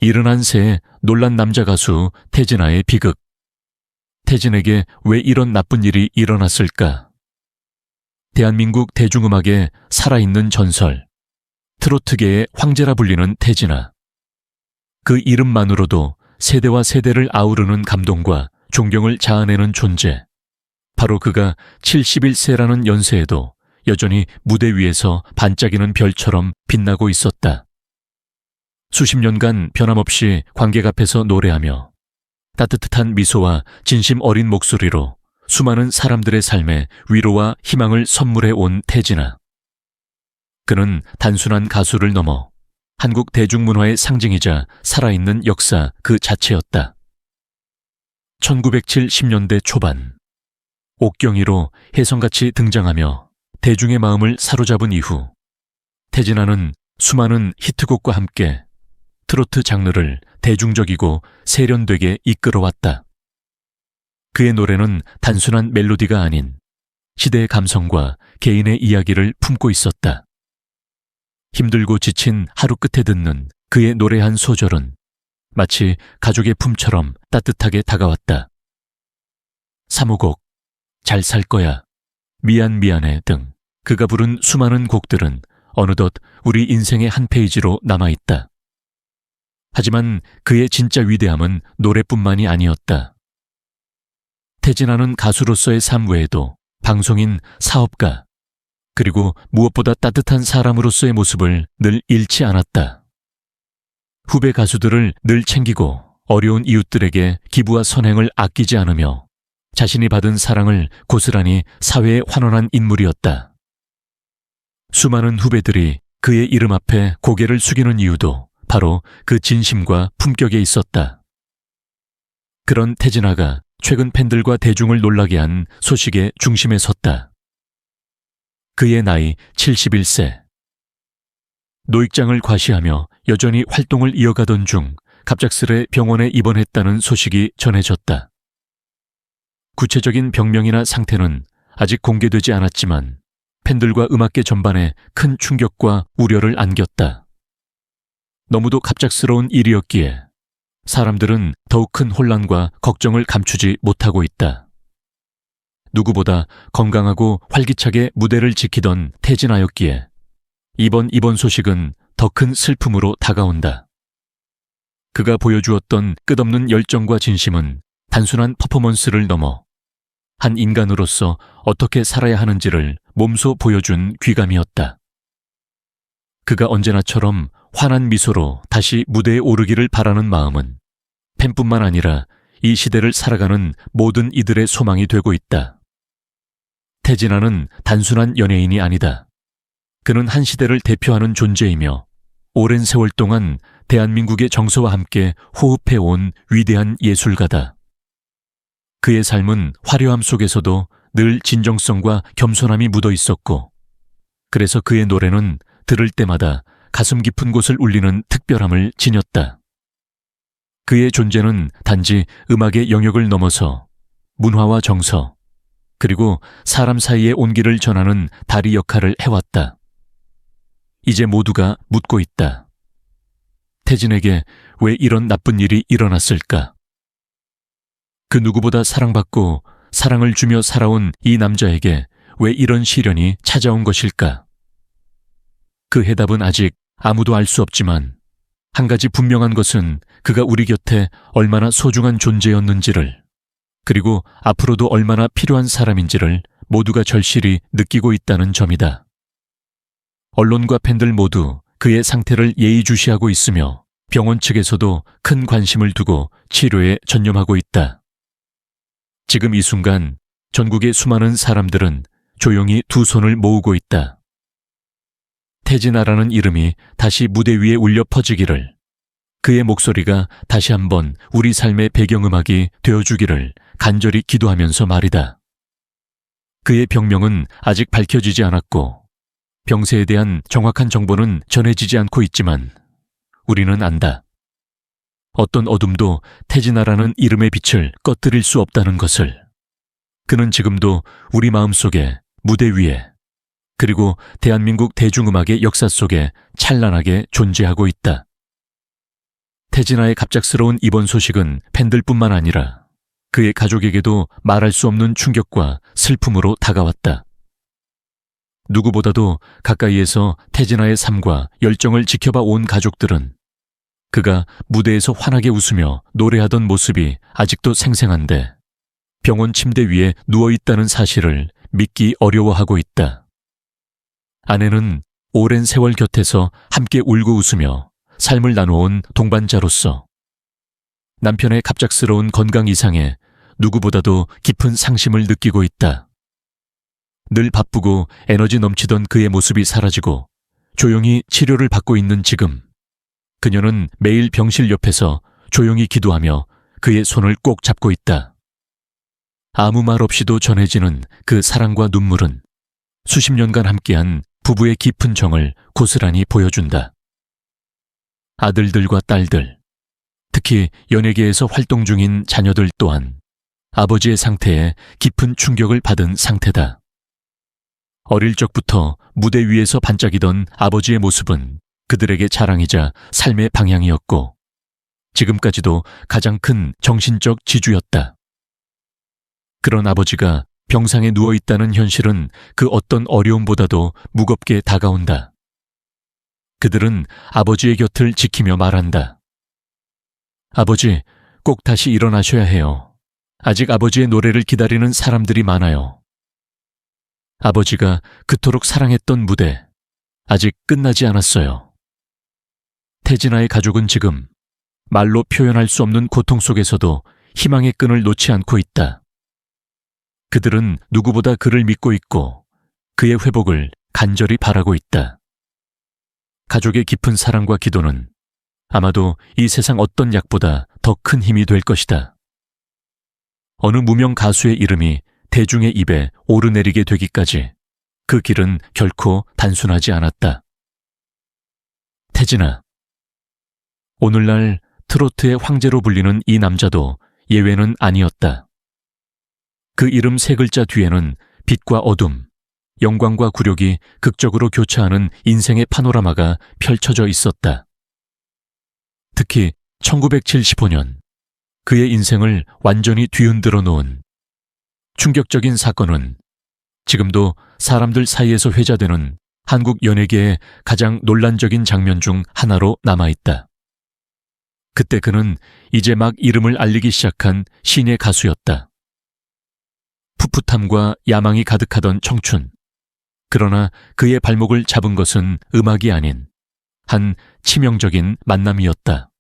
71세의 놀란 남자 가수 태진아의 비극. 태진에게 왜 이런 나쁜 일이 일어났을까? 대한민국 대중음악의 살아있는 전설, 트로트계의 황제라 불리는 태진아. 그 이름만으로도 세대와 세대를 아우르는 감동과 존경을 자아내는 존재. 바로 그가 71세라는 연세에도 여전히 무대 위에서 반짝이는 별처럼 빛나고 있었다. 수십 년간 변함없이 관객 앞에서 노래하며 따뜻한 미소와 진심 어린 목소리로 수많은 사람들의 삶에 위로와 희망을 선물해 온 태진아. 그는 단순한 가수를 넘어 한국 대중문화의 상징이자 살아있는 역사 그 자체였다. 1970년대 초반, 옥경이로 혜성같이 등장하며 대중의 마음을 사로잡은 이후 태진아는 수많은 히트곡과 함께 트로트 장르를 대중적이고 세련되게 이끌어왔다. 그의 노래는 단순한 멜로디가 아닌 시대의 감성과 개인의 이야기를 품고 있었다. 힘들고 지친 하루 끝에 듣는 그의 노래 한 소절은 마치 가족의 품처럼 따뜻하게 다가왔다. 3호곡, 잘 살 거야, 미안 미안해 등 그가 부른 수많은 곡들은 어느덧 우리 인생의 한 페이지로 남아있다. 하지만 그의 진짜 위대함은 노래뿐만이 아니었다. 태진아는 가수로서의 삶 외에도 방송인, 사업가, 그리고 무엇보다 따뜻한 사람으로서의 모습을 늘 잃지 않았다. 후배 가수들을 늘 챙기고 어려운 이웃들에게 기부와 선행을 아끼지 않으며 자신이 받은 사랑을 고스란히 사회에 환원한 인물이었다. 수많은 후배들이 그의 이름 앞에 고개를 숙이는 이유도 바로 그 진심과 품격에 있었다. 그런 태진아가 최근 팬들과 대중을 놀라게 한 소식의 중심에 섰다. 그의 나이 71세. 노익장을 과시하며 여전히 활동을 이어가던 중 갑작스레 병원에 입원했다는 소식이 전해졌다. 구체적인 병명이나 상태는 아직 공개되지 않았지만 팬들과 음악계 전반에 큰 충격과 우려를 안겼다. 너무도 갑작스러운 일이었기에 사람들은 더욱 큰 혼란과 걱정을 감추지 못하고 있다. 누구보다 건강하고 활기차게 무대를 지키던 태진아였기에 이번 입원 소식은 더 큰 슬픔으로 다가온다. 그가 보여주었던 끝없는 열정과 진심은 단순한 퍼포먼스를 넘어 한 인간으로서 어떻게 살아야 하는지를 몸소 보여준 귀감이었다. 그가 언제나처럼 환한 미소로 다시 무대에 오르기를 바라는 마음은 팬뿐만 아니라 이 시대를 살아가는 모든 이들의 소망이 되고 있다. 태진아는 단순한 연예인이 아니다. 그는 한 시대를 대표하는 존재이며 오랜 세월 동안 대한민국의 정서와 함께 호흡해온 위대한 예술가다. 그의 삶은 화려함 속에서도 늘 진정성과 겸손함이 묻어 있었고, 그래서 그의 노래는 들을 때마다 가슴 깊은 곳을 울리는 특별함을 지녔다. 그의 존재는 단지 음악의 영역을 넘어서 문화와 정서, 그리고 사람 사이의 온기를 전하는 다리 역할을 해왔다. 이제 모두가 묻고 있다. 태진에게 왜 이런 나쁜 일이 일어났을까? 그 누구보다 사랑받고 사랑을 주며 살아온 이 남자에게 왜 이런 시련이 찾아온 것일까? 그 해답은 아직 아무도 알 수 없지만 한 가지 분명한 것은 그가 우리 곁에 얼마나 소중한 존재였는지를, 그리고 앞으로도 얼마나 필요한 사람인지를 모두가 절실히 느끼고 있다는 점이다. 언론과 팬들 모두 그의 상태를 예의주시하고 있으며 병원 측에서도 큰 관심을 두고 치료에 전념하고 있다. 지금 이 순간 전국의 수많은 사람들은 조용히 두 손을 모으고 있다. 태진아라는 이름이 다시 무대 위에 울려 퍼지기를, 그의 목소리가 다시 한번 우리 삶의 배경음악이 되어주기를 간절히 기도하면서 말이다. 그의 병명은 아직 밝혀지지 않았고 병세에 대한 정확한 정보는 전해지지 않고 있지만 우리는 안다. 어떤 어둠도 태진아라는 이름의 빛을 꺼뜨릴 수 없다는 것을. 그는 지금도 우리 마음속에, 무대 위에, 그리고 대한민국 대중음악의 역사 속에 찬란하게 존재하고 있다. 태진아의 갑작스러운 입원 소식은 팬들뿐만 아니라 그의 가족에게도 말할 수 없는 충격과 슬픔으로 다가왔다. 누구보다도 가까이에서 태진아의 삶과 열정을 지켜봐 온 가족들은 그가 무대에서 환하게 웃으며 노래하던 모습이 아직도 생생한데 병원 침대 위에 누워있다는 사실을 믿기 어려워하고 있다. 아내는 오랜 세월 곁에서 함께 울고 웃으며 삶을 나누어온 동반자로서 남편의 갑작스러운 건강 이상에 누구보다도 깊은 상심을 느끼고 있다. 늘 바쁘고 에너지 넘치던 그의 모습이 사라지고 조용히 치료를 받고 있는 지금, 그녀는 매일 병실 옆에서 조용히 기도하며 그의 손을 꼭 잡고 있다. 아무 말 없이도 전해지는 그 사랑과 눈물은 수십 년간 함께한 부부의 깊은 정을 고스란히 보여준다. 아들들과 딸들, 특히 연예계에서 활동 중인 자녀들 또한 아버지의 상태에 깊은 충격을 받은 상태다. 어릴 적부터 무대 위에서 반짝이던 아버지의 모습은 그들에게 자랑이자 삶의 방향이었고 지금까지도 가장 큰 정신적 지주였다. 그런 아버지가 병상에 누워있다는 현실은 그 어떤 어려움보다도 무겁게 다가온다. 그들은 아버지의 곁을 지키며 말한다. 아버지, 꼭 다시 일어나셔야 해요. 아직 아버지의 노래를 기다리는 사람들이 많아요. 아버지가 그토록 사랑했던 무대, 아직 끝나지 않았어요. 태진아의 가족은 지금 말로 표현할 수 없는 고통 속에서도 희망의 끈을 놓지 않고 있다. 그들은 누구보다 그를 믿고 있고 그의 회복을 간절히 바라고 있다. 가족의 깊은 사랑과 기도는 아마도 이 세상 어떤 약보다 더 큰 힘이 될 것이다. 어느 무명 가수의 이름이 대중의 입에 오르내리게 되기까지 그 길은 결코 단순하지 않았다. 태진아. 오늘날 트로트의 황제로 불리는 이 남자도 예외는 아니었다. 그 이름 세 글자 뒤에는 빛과 어둠, 영광과 굴욕이 극적으로 교차하는 인생의 파노라마가 펼쳐져 있었다. 특히 1975년 그의 인생을 완전히 뒤흔들어 놓은 충격적인 사건은 지금도 사람들 사이에서 회자되는 한국 연예계의 가장 논란적인 장면 중 하나로 남아있다. 그때 그는 이제 막 이름을 알리기 시작한 신예 가수였다. 풋풋함과 야망이 가득하던 청춘. 그러나 그의 발목을 잡은 것은 음악이 아닌 한 치명적인 만남이었다.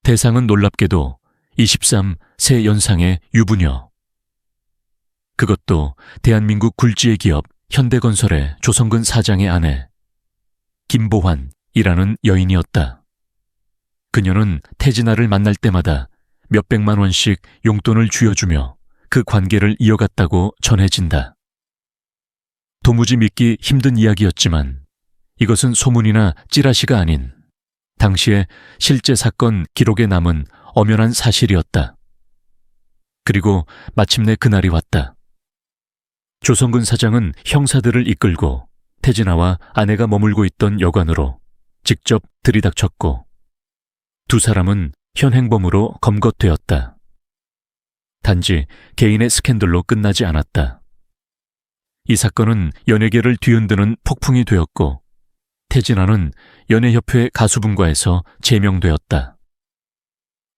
대상은 놀랍게도 23세 연상의 유부녀. 그것도 대한민국 굴지의 기업 현대건설의 조성근 사장의 아내 김보환이라는 여인이었다. 그녀는 태진아를 만날 때마다 몇백만 원씩 용돈을 쥐어주며 그 관계를 이어갔다고 전해진다. 도무지 믿기 힘든 이야기였지만 이것은 소문이나 찌라시가 아닌 당시의 실제 사건 기록에 남은 엄연한 사실이었다. 그리고 마침내 그날이 왔다. 조성근 사장은 형사들을 이끌고 태진아와 아내가 머물고 있던 여관으로 직접 들이닥쳤고 두 사람은 현행범으로 검거되었다. 단지 개인의 스캔들로 끝나지 않았다. 이 사건은 연예계를 뒤흔드는 폭풍이 되었고 태진아는 연예협회 가수분과에서 제명되었다.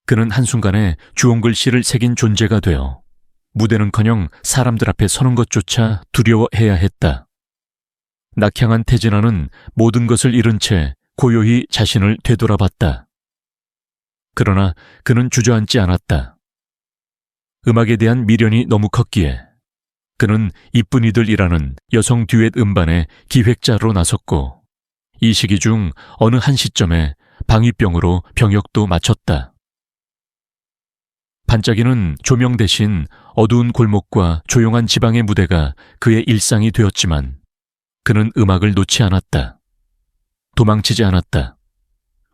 그는 한순간에 주홍글씨를 새긴 존재가 되어 무대는커녕 사람들 앞에 서는 것조차 두려워해야 했다. 낙향한 태진아는 모든 것을 잃은 채 고요히 자신을 되돌아봤다. 그러나 그는 주저앉지 않았다. 음악에 대한 미련이 너무 컸기에 그는 이쁜이들이라는 여성 듀엣 음반의 기획자로 나섰고 이 시기 중 어느 한 시점에 방위병으로 병역도 마쳤다. 반짝이는 조명 대신 어두운 골목과 조용한 지방의 무대가 그의 일상이 되었지만 그는 음악을 놓지 않았다. 도망치지 않았다.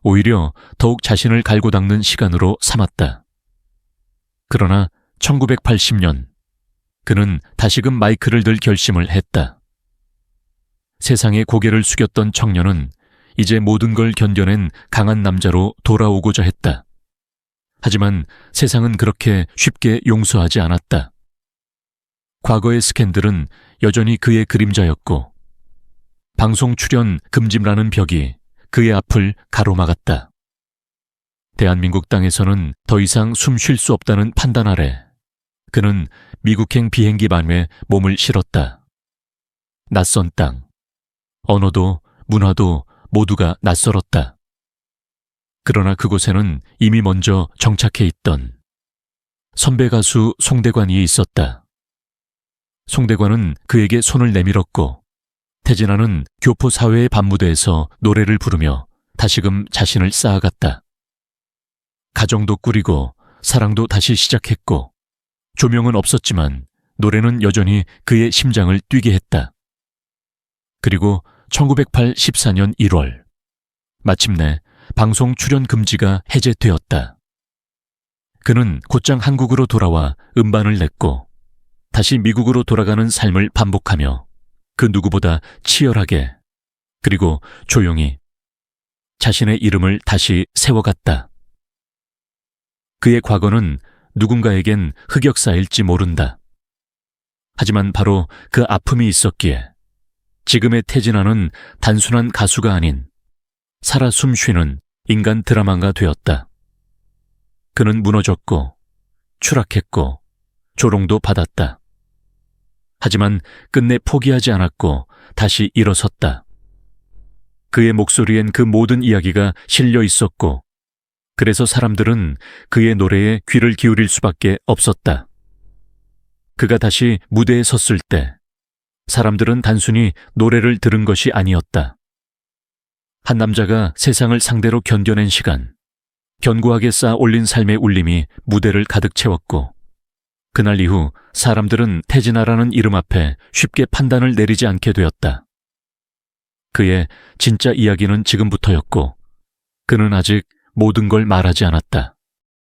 오히려 더욱 자신을 갈고 닦는 시간으로 삼았다. 그러나 1980년 그는 다시금 마이크를 들 결심을 했다. 세상에 고개를 숙였던 청년은 이제 모든 걸 견뎌낸 강한 남자로 돌아오고자 했다. 하지만 세상은 그렇게 쉽게 용서하지 않았다. 과거의 스캔들은 여전히 그의 그림자였고 방송 출연 금지라는 벽이 그의 앞을 가로막았다. 대한민국 땅에서는 더 이상 숨 쉴 수 없다는 판단 아래 그는 미국행 비행기 반에 몸을 실었다. 낯선 땅, 언어도 문화도 모두가 낯설었다. 그러나 그곳에는 이미 먼저 정착해 있던 선배 가수 송대관이 있었다. 송대관은 그에게 손을 내밀었고 태진아는 교포 사회의 밤무대에서 노래를 부르며 다시금 자신을 쌓아갔다. 가정도 꾸리고 사랑도 다시 시작했고 조명은 없었지만 노래는 여전히 그의 심장을 뛰게 했다. 그리고 1984년 1월 마침내 방송 출연 금지가 해제되었다. 그는 곧장 한국으로 돌아와 음반을 냈고 다시 미국으로 돌아가는 삶을 반복하며 그 누구보다 치열하게 그리고 조용히 자신의 이름을 다시 세워갔다. 그의 과거는 누군가에겐 흑역사일지 모른다. 하지만 바로 그 아픔이 있었기에 지금의 태진아는 단순한 가수가 아닌 살아 숨쉬는 인간 드라마가 되었다. 그는 무너졌고 추락했고 조롱도 받았다. 하지만 끝내 포기하지 않았고 다시 일어섰다. 그의 목소리엔 그 모든 이야기가 실려 있었고 그래서 사람들은 그의 노래에 귀를 기울일 수밖에 없었다. 그가 다시 무대에 섰을 때 사람들은 단순히 노래를 들은 것이 아니었다. 한 남자가 세상을 상대로 견뎌낸 시간, 견고하게 쌓아 올린 삶의 울림이 무대를 가득 채웠고 그날 이후 사람들은 태진아라는 이름 앞에 쉽게 판단을 내리지 않게 되었다. 그의 진짜 이야기는 지금부터였고 그는 아직 모든 걸 말하지 않았다.